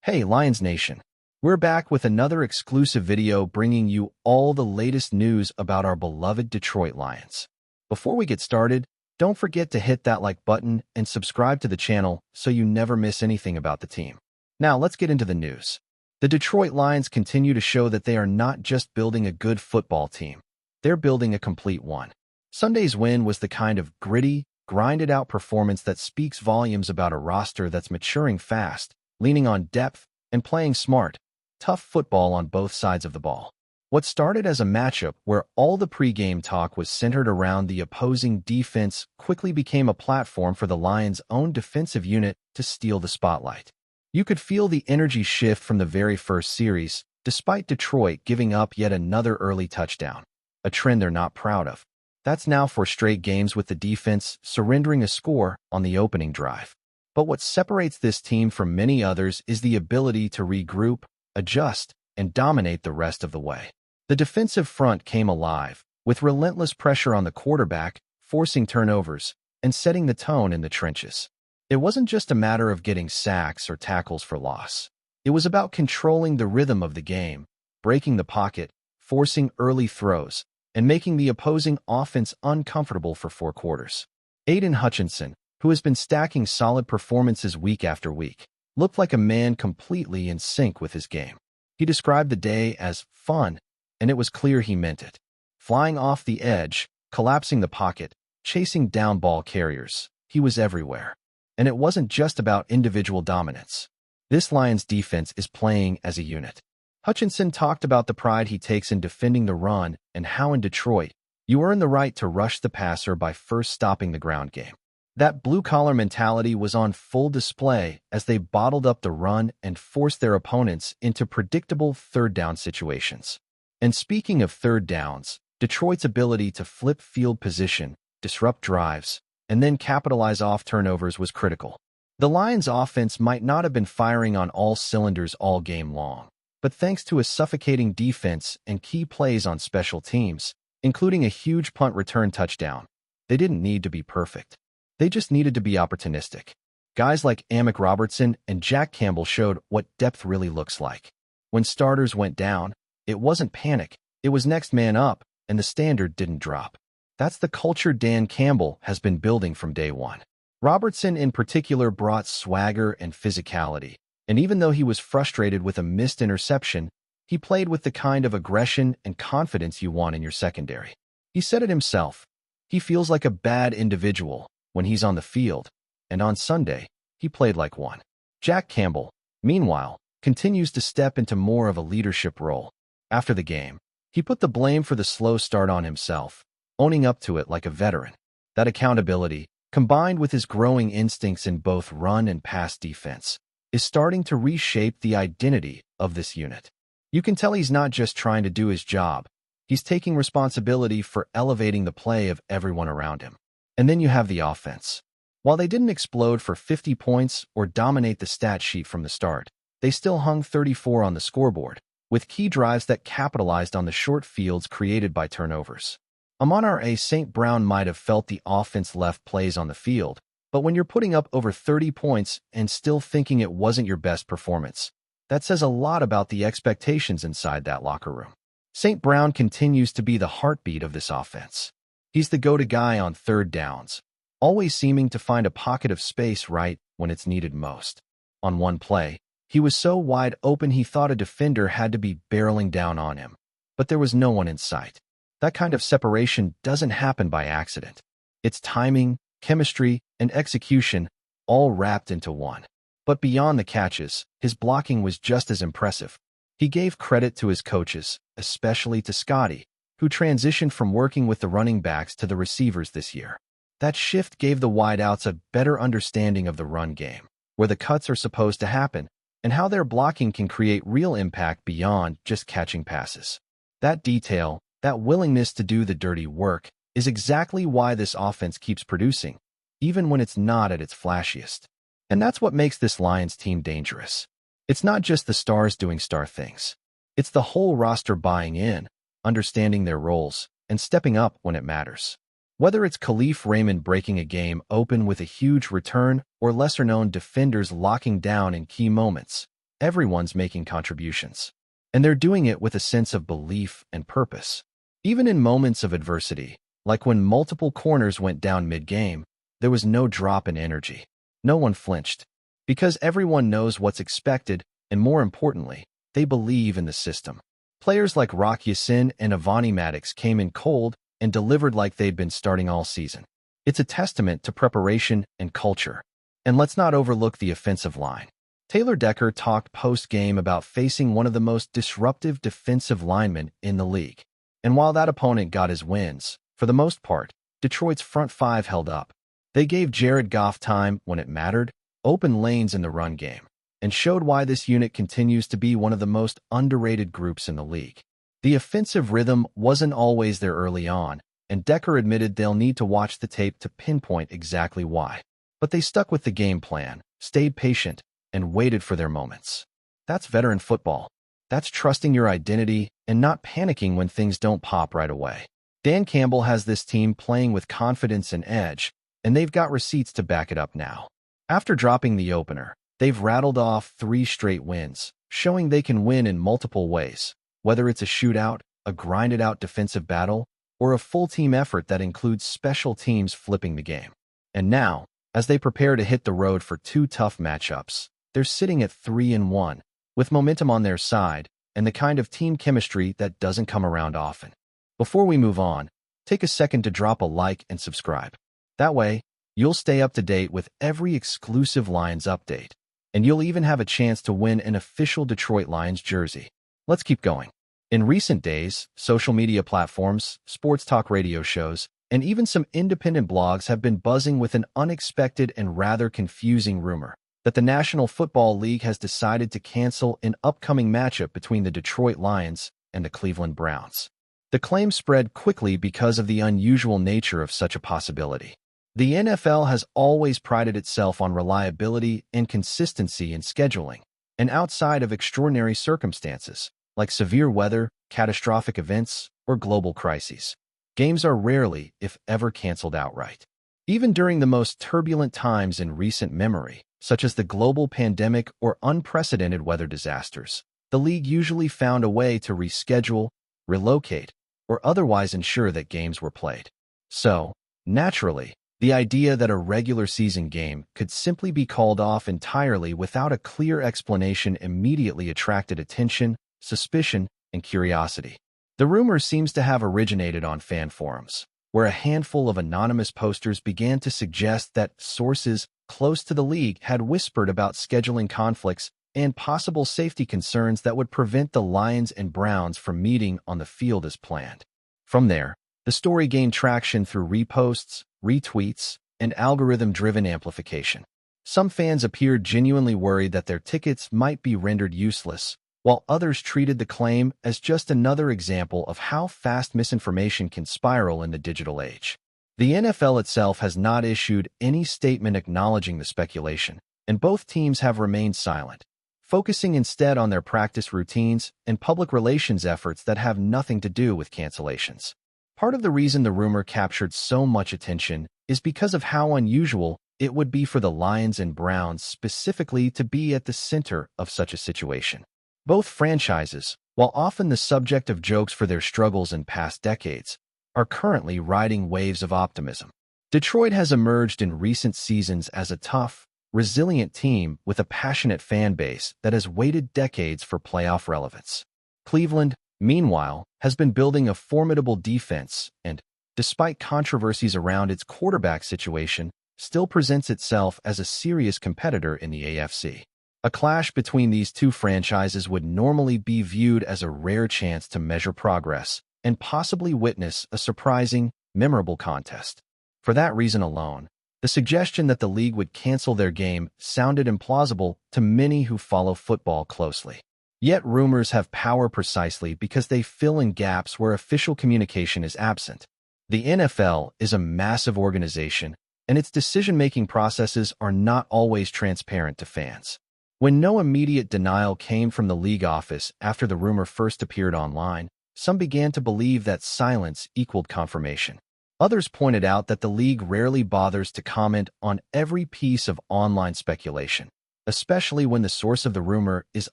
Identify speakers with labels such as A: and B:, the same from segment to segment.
A: Hey, Lions Nation! We're back with another exclusive video bringing you all the latest news about our beloved Detroit Lions. Before we get started, don't forget to hit that like button and subscribe to the channel so you never miss anything about the team. Now, let's get into the news. The Detroit Lions continue to show that they are not just building a good football team, they're building a complete one. Sunday's win was the kind of gritty, grinded-out performance that speaks volumes about a roster that's maturing fast, leaning on depth, and playing smart, tough football on both sides of the ball. What started as a matchup where all the pregame talk was centered around the opposing defense quickly became a platform for the Lions' own defensive unit to steal the spotlight. You could feel the energy shift from the very first series, despite Detroit giving up yet another early touchdown, a trend they're not proud of. That's now 4 straight games with the defense surrendering a score on the opening drive. But what separates this team from many others is the ability to regroup, adjust, and dominate the rest of the way. The defensive front came alive, with relentless pressure on the quarterback, forcing turnovers, and setting the tone in the trenches. It wasn't just a matter of getting sacks or tackles for loss. It was about controlling the rhythm of the game, breaking the pocket, forcing early throws, and making the opposing offense uncomfortable for 4 quarters. Aiden Hutchinson, who has been stacking solid performances week after week, looked like a man completely in sync with his game. He described the day as fun, and it was clear he meant it. Flying off the edge, collapsing the pocket, chasing down ball carriers, he was everywhere. And it wasn't just about individual dominance. This Lions defense is playing as a unit. Hutchinson talked about the pride he takes in defending the run and how in Detroit, you earn the right to rush the passer by first stopping the ground game. That blue-collar mentality was on full display as they bottled up the run and forced their opponents into predictable third-down situations. And speaking of third downs, Detroit's ability to flip field position, disrupt drives, and then capitalize off turnovers was critical. The Lions' offense might not have been firing on all cylinders all game long, but thanks to a suffocating defense and key plays on special teams, including a huge punt return touchdown, they didn't need to be perfect. They just needed to be opportunistic. Guys like Amick Robertson and Jack Campbell showed what depth really looks like. When starters went down, it wasn't panic, it was next man up, and the standard didn't drop. That's the culture Dan Campbell has been building from day one. Robertson in particular brought swagger and physicality, and even though he was frustrated with a missed interception, he played with the kind of aggression and confidence you want in your secondary. He said it himself. He feels like a bad individual when he's on the field, and on Sunday, he played like one. Jack Campbell, meanwhile, continues to step into more of a leadership role. After the game, he put the blame for the slow start on himself, owning up to it like a veteran. That accountability, combined with his growing instincts in both run and pass defense, is starting to reshape the identity of this unit. You can tell he's not just trying to do his job, he's taking responsibility for elevating the play of everyone around him. And then you have the offense. While they didn't explode for 50 points or dominate the stat sheet from the start, they still hung 34 on the scoreboard, with key drives that capitalized on the short fields created by turnovers. Amon-Ra St. Brown might have felt the offense left plays on the field, but when you're putting up over 30 points and still thinking it wasn't your best performance, that says a lot about the expectations inside that locker room. St. Brown continues to be the heartbeat of this offense. He's the go-to guy on third downs, always seeming to find a pocket of space right when it's needed most. On one play, he was so wide open he thought a defender had to be barreling down on him, but there was no one in sight. That kind of separation doesn't happen by accident. It's timing, chemistry, and execution all wrapped into one. But beyond the catches, his blocking was just as impressive. He gave credit to his coaches, especially to Scotty, who transitioned from working with the running backs to the receivers this year. That shift gave the wideouts a better understanding of the run game, where the cuts are supposed to happen, and how their blocking can create real impact beyond just catching passes. That detail, that willingness to do the dirty work, is exactly why this offense keeps producing, even when it's not at its flashiest. And that's what makes this Lions team dangerous. It's not just the stars doing star things. It's the whole roster buying in, understanding their roles, and stepping up when it matters. Whether it's Khalif Raymond breaking a game open with a huge return or lesser-known defenders locking down in key moments, everyone's making contributions. And they're doing it with a sense of belief and purpose. Even in moments of adversity, like when multiple corners went down mid-game, there was no drop in energy. No one flinched. Because everyone knows what's expected, and more importantly, they believe in the system. Players like Rock Ya-Sin and Avani Maddox came in cold and delivered like they'd been starting all season. It's a testament to preparation and culture. And let's not overlook the offensive line. Taylor Decker talked post-game about facing one of the most disruptive defensive linemen in the league. And while that opponent got his wins, for the most part, Detroit's front five held up. They gave Jared Goff time when it mattered, open lanes in the run game, and showed why this unit continues to be one of the most underrated groups in the league. The offensive rhythm wasn't always there early on, and Decker admitted they'll need to watch the tape to pinpoint exactly why. But they stuck with the game plan, stayed patient, and waited for their moments. That's veteran football. That's trusting your identity and not panicking when things don't pop right away. Dan Campbell has this team playing with confidence and edge, and they've got receipts to back it up now. After dropping the opener, they've rattled off 3 straight wins, showing they can win in multiple ways, whether it's a shootout, a grinded-out defensive battle, or a full-team effort that includes special teams flipping the game. And now, as they prepare to hit the road for 2 tough matchups, they're sitting at 3-1, with momentum on their side and the kind of team chemistry that doesn't come around often. Before we move on, take a second to drop a like and subscribe. That way, you'll stay up to date with every exclusive Lions update, and you'll even have a chance to win an official Detroit Lions jersey. Let's keep going. In recent days, social media platforms, sports talk radio shows, and even some independent blogs have been buzzing with an unexpected and rather confusing rumor that the National Football League has decided to cancel an upcoming matchup between the Detroit Lions and the Cleveland Browns. The claim spread quickly because of the unusual nature of such a possibility. The NFL has always prided itself on reliability and consistency in scheduling, and outside of extraordinary circumstances, like severe weather, catastrophic events, or global crises, games are rarely, if ever, canceled outright. Even during the most turbulent times in recent memory, such as the global pandemic or unprecedented weather disasters, the league usually found a way to reschedule, relocate, or otherwise ensure that games were played. So, naturally, the idea that a regular season game could simply be called off entirely without a clear explanation immediately attracted attention, suspicion, and curiosity. The rumor seems to have originated on fan forums, where a handful of anonymous posters began to suggest that sources close to the league had whispered about scheduling conflicts and possible safety concerns that would prevent the Lions and Browns from meeting on the field as planned. From there, the story gained traction through reposts, retweets, and algorithm-driven amplification. Some fans appeared genuinely worried that their tickets might be rendered useless, while others treated the claim as just another example of how fast misinformation can spiral in the digital age. The NFL itself has not issued any statement acknowledging the speculation, and both teams have remained silent, focusing instead on their practice routines and public relations efforts that have nothing to do with cancellations. Part of the reason the rumor captured so much attention is because of how unusual it would be for the Lions and Browns specifically to be at the center of such a situation. Both franchises, while often the subject of jokes for their struggles in past decades, are currently riding waves of optimism. Detroit has emerged in recent seasons as a tough, resilient team with a passionate fan base that has waited decades for playoff relevance. Cleveland, meanwhile, has been building a formidable defense and, despite controversies around its quarterback situation, still presents itself as a serious competitor in the AFC. A clash between these two franchises would normally be viewed as a rare chance to measure progress and possibly witness a surprising, memorable contest. For that reason alone, the suggestion that the league would cancel their game sounded implausible to many who follow football closely. Yet rumors have power precisely because they fill in gaps where official communication is absent. The NFL is a massive organization, and its decision-making processes are not always transparent to fans. When no immediate denial came from the league office after the rumor first appeared online, some began to believe that silence equaled confirmation. Others pointed out that the league rarely bothers to comment on every piece of online speculation, especially when the source of the rumor is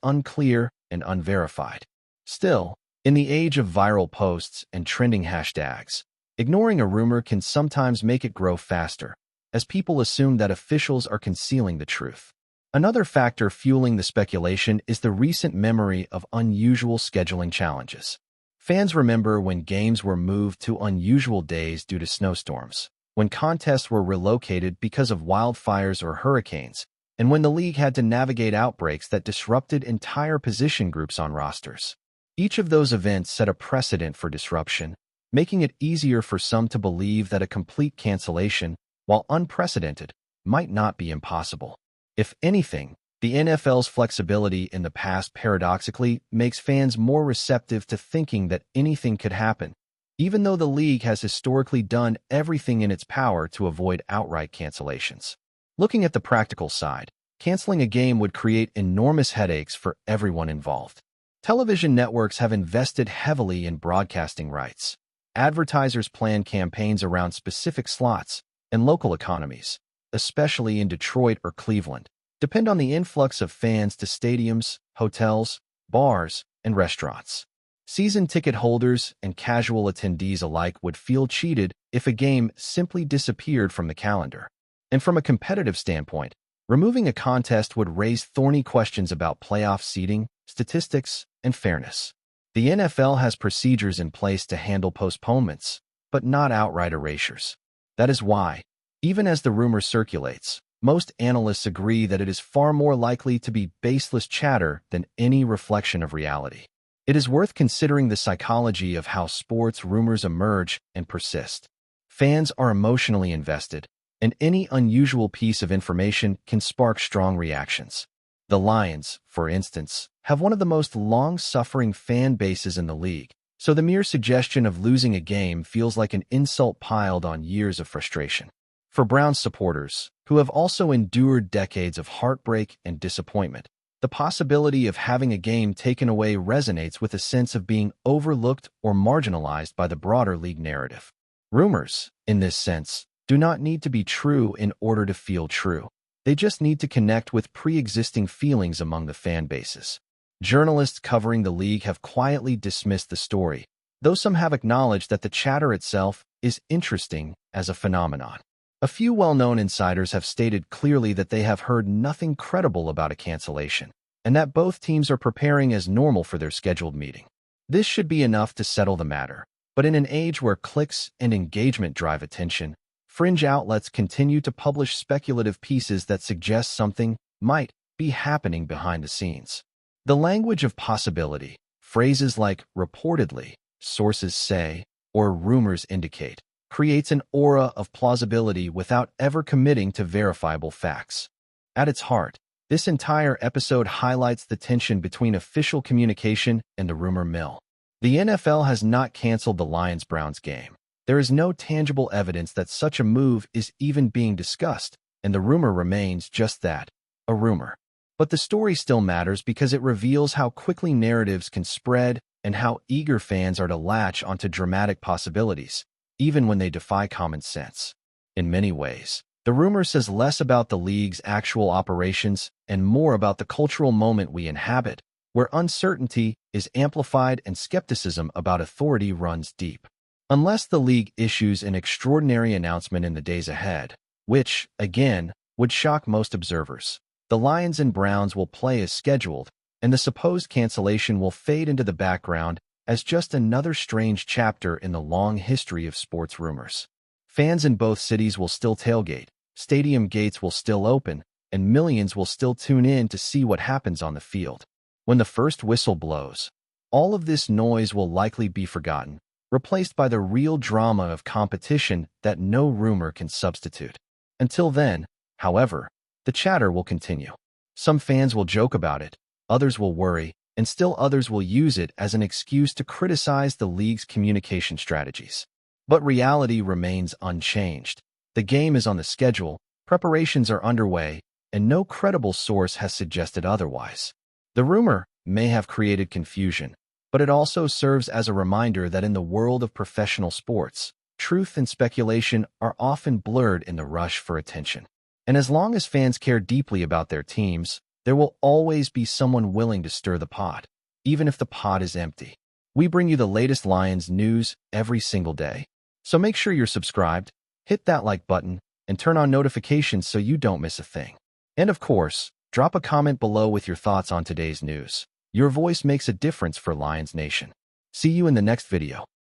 A: unclear and unverified. Still, in the age of viral posts and trending hashtags, ignoring a rumor can sometimes make it grow faster, as people assume that officials are concealing the truth. Another factor fueling the speculation is the recent memory of unusual scheduling challenges. Fans remember when games were moved to unusual days due to snowstorms, when contests were relocated because of wildfires or hurricanes, and when the league had to navigate outbreaks that disrupted entire position groups on rosters. Each of those events set a precedent for disruption, making it easier for some to believe that a complete cancellation, while unprecedented, might not be impossible. If anything, the NFL's flexibility in the past paradoxically makes fans more receptive to thinking that anything could happen, even though the league has historically done everything in its power to avoid outright cancellations. Looking at the practical side, canceling a game would create enormous headaches for everyone involved. Television networks have invested heavily in broadcasting rights. Advertisers plan campaigns around specific slots, and local economies, especially in Detroit or Cleveland, depend on the influx of fans to stadiums, hotels, bars, and restaurants. Season ticket holders and casual attendees alike would feel cheated if a game simply disappeared from the calendar. And from a competitive standpoint, removing a contest would raise thorny questions about playoff seeding, statistics, and fairness. The NFL has procedures in place to handle postponements, but not outright erasures. That is why, even as the rumor circulates, most analysts agree that it is far more likely to be baseless chatter than any reflection of reality. It is worth considering the psychology of how sports rumors emerge and persist. Fans are emotionally invested, and any unusual piece of information can spark strong reactions. The Lions, for instance, have one of the most long-suffering fan bases in the league, so the mere suggestion of losing a game feels like an insult piled on years of frustration. For Browns supporters, who have also endured decades of heartbreak and disappointment, the possibility of having a game taken away resonates with a sense of being overlooked or marginalized by the broader league narrative. Rumors, in this sense, do not need to be true in order to feel true. They just need to connect with pre-existing feelings among the fan bases. Journalists covering the league have quietly dismissed the story, though some have acknowledged that the chatter itself is interesting as a phenomenon. A few well-known insiders have stated clearly that they have heard nothing credible about a cancellation, and that both teams are preparing as normal for their scheduled meeting. This should be enough to settle the matter, but in an age where clicks and engagement drive attention, fringe outlets continue to publish speculative pieces that suggest something might be happening behind the scenes. The language of possibility, phrases like reportedly, sources say, or rumors indicate, creates an aura of plausibility without ever committing to verifiable facts. At its heart, this entire episode highlights the tension between official communication and the rumor mill. The NFL has not canceled the Lions-Browns game. There is no tangible evidence that such a move is even being discussed, and the rumor remains just that, a rumor. But the story still matters because it reveals how quickly narratives can spread and how eager fans are to latch onto dramatic possibilities, even when they defy common sense. In many ways, the rumor says less about the league's actual operations and more about the cultural moment we inhabit, where uncertainty is amplified and skepticism about authority runs deep. Unless the league issues an extraordinary announcement in the days ahead, which, again, would shock most observers, the Lions and Browns will play as scheduled, and the supposed cancellation will fade into the background as just another strange chapter in the long history of sports rumors. Fans in both cities will still tailgate, stadium gates will still open, and millions will still tune in to see what happens on the field. When the first whistle blows, all of this noise will likely be forgotten, replaced by the real drama of competition that no rumor can substitute. Until then, however, the chatter will continue. Some fans will joke about it, others will worry, and still others will use it as an excuse to criticize the league's communication strategies. But reality remains unchanged. The game is on the schedule, preparations are underway, and no credible source has suggested otherwise. The rumor may have created confusion, but it also serves as a reminder that in the world of professional sports, truth and speculation are often blurred in the rush for attention. And as long as fans care deeply about their teams, there will always be someone willing to stir the pot, even if the pot is empty. We bring you the latest Lions news every single day. So make sure you're subscribed, hit that like button, and turn on notifications so you don't miss a thing. And of course, drop a comment below with your thoughts on today's news. Your voice makes a difference for Lions Nation. See you in the next video.